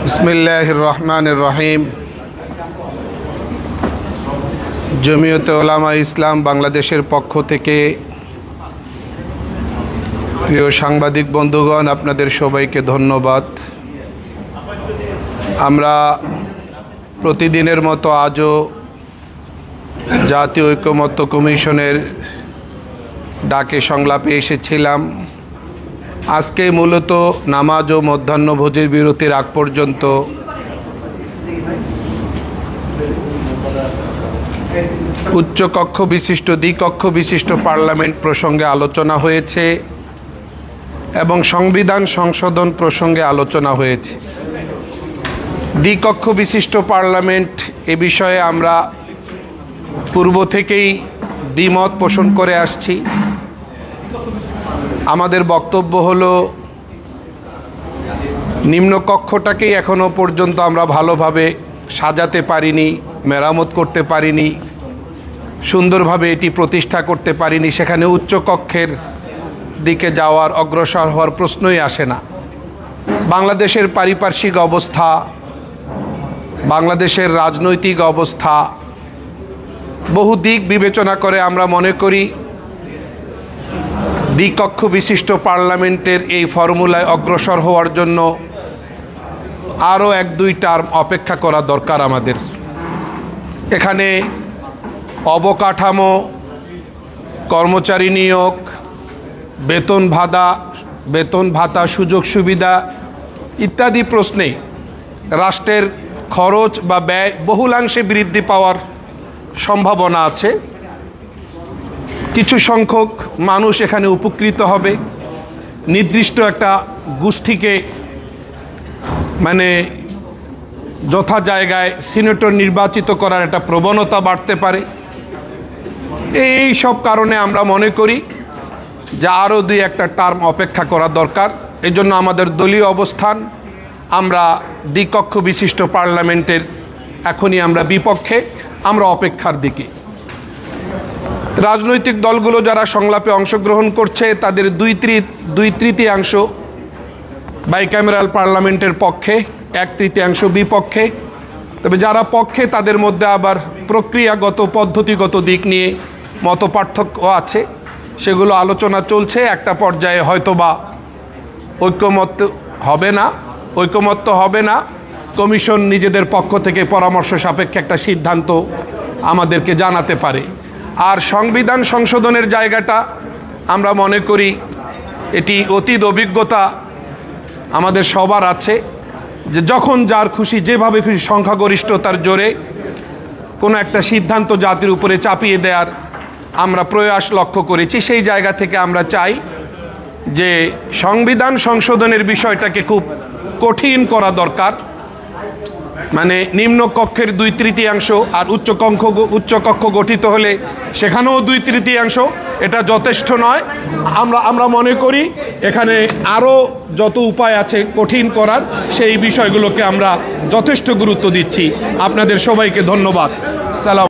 বিসমিল্লাহির রহমানির রহিম। জমিয়তে উলামা ইসলাম বাংলাদেশের পক্ষ থেকে প্রিয় সাংবাদিক বন্ধুগণ, আপনাদের সবাইকে ধন্যবাদ। আমরা প্রতিদিনের মতো আজও জাতীয় ঐকমত্য কমিশনের ডাকে সংলাপে এসেছিলাম। আজকে মূলত নামাজ ও মধ্যাহ্নভোজের বিরতির আগ পর্যন্ত উচ্চকক্ষ বিশিষ্ট দ্বিকক্ষ বিশিষ্ট পার্লামেন্ট প্রসঙ্গে আলোচনা হয়েছে এবং সংবিধান সংশোধন প্রসঙ্গে আলোচনা হয়েছে। দ্বিকক্ষ বিশিষ্ট পার্লামেন্ট এ বিষয়ে আমরা পূর্ব থেকেই দ্বিমত পোষণ করে আসছি। আমাদের বক্তব্য হলো, নিম্নকক্ষটাকেই এখনো পর্যন্ত আমরা ভালোভাবে সাজাতে পারিনি, মেরামত করতে পারিনি, সুন্দরভাবে এটি প্রতিষ্ঠা করতে পারিনি। সেখানে উচ্চকক্ষের দিকে যাওয়ার, অগ্রসর হওয়ার প্রশ্নই আসে না। বাংলাদেশের পারিপার্শ্বিক অবস্থা, বাংলাদেশের রাজনৈতিক অবস্থা, বহু দিক বিবেচনা করে আমরা মনে করি দ্বিকক্ষ বিশিষ্ট পার্লামেন্টের এই ফর্মুলায় অগ্রসর হওয়ার জন্য আরও 1-2 টার্ম অপেক্ষা করা দরকার আমাদের। এখানে অবকাঠামো, কর্মচারী নিয়োগ, বেতন ভাতা, সুযোগ সুবিধা ইত্যাদি প্রশ্নে রাষ্ট্রের খরচ বা ব্যয় বহুলাংশে বৃদ্ধি পাওয়ার সম্ভাবনা আছে। কিছু সংখ্যক মানুষ এখানে উপকৃত হবে। নির্দিষ্ট একটা গোষ্ঠীকে যথা জায়গায় সিনেটর নির্বাচিত করার একটা প্রবণতা বাড়তে পারে। এই সব কারণে আমরা মনে করি যে আরও 2-1 টার্ম অপেক্ষা করা দরকার। এই জন্য আমাদের দলীয় অবস্থান, আমরা দ্বিকক্ষ বিশিষ্ট পার্লামেন্টের এখনই আমরা বিপক্ষে, আমরা অপেক্ষার দিকে। রাজনৈতিক দলগুলো যারা সংলাপে অংশগ্রহণ করছে তাদের 2/3 বাইক্যামেরাল পার্লামেন্টের পক্ষে, 1/3 বিপক্ষে। তবে যারা পক্ষে তাদের মধ্যে আবার প্রক্রিয়াগত পদ্ধতিগত দিক নিয়ে মতপার্থক্য আছে, সেগুলো আলোচনা চলছে। একটা পর্যায়ে হয়তোবা ঐকমত্য হবে না। কমিশন নিজেদের পক্ষ থেকে পরামর্শ সাপেক্ষে একটা সিদ্ধান্ত আমাদেরকে জানাতে পারে। আর সংবিধান সংশোধনের জায়গাটা আমরা মনে করি এটি অতীত অভিজ্ঞতা আমাদের সবার আছে, যে যখন যার খুশি, যেভাবে খুশি সংখ্যাগরিষ্ঠতার জোরে কোনো একটা সিদ্ধান্ত জাতির উপরে চাপিয়ে দেওয়ার আমরা প্রয়াস লক্ষ্য করেছি। সেই জায়গা থেকে আমরা চাই যে সংবিধান সংশোধনের বিষয়টাকে খুব কঠিন করা দরকার। নিম্নকক্ষের 2/3 আর উচ্চকক্ষ গঠিত হলে সেখানেও 2/3, এটা যথেষ্ট নয়। আমরা মনে করি এখানে আরও যত উপায় আছে কঠিন করার, সেই বিষয়গুলোকে আমরা যথেষ্ট গুরুত্ব দিচ্ছি। আপনাদের সবাইকে ধন্যবাদ। সালাম।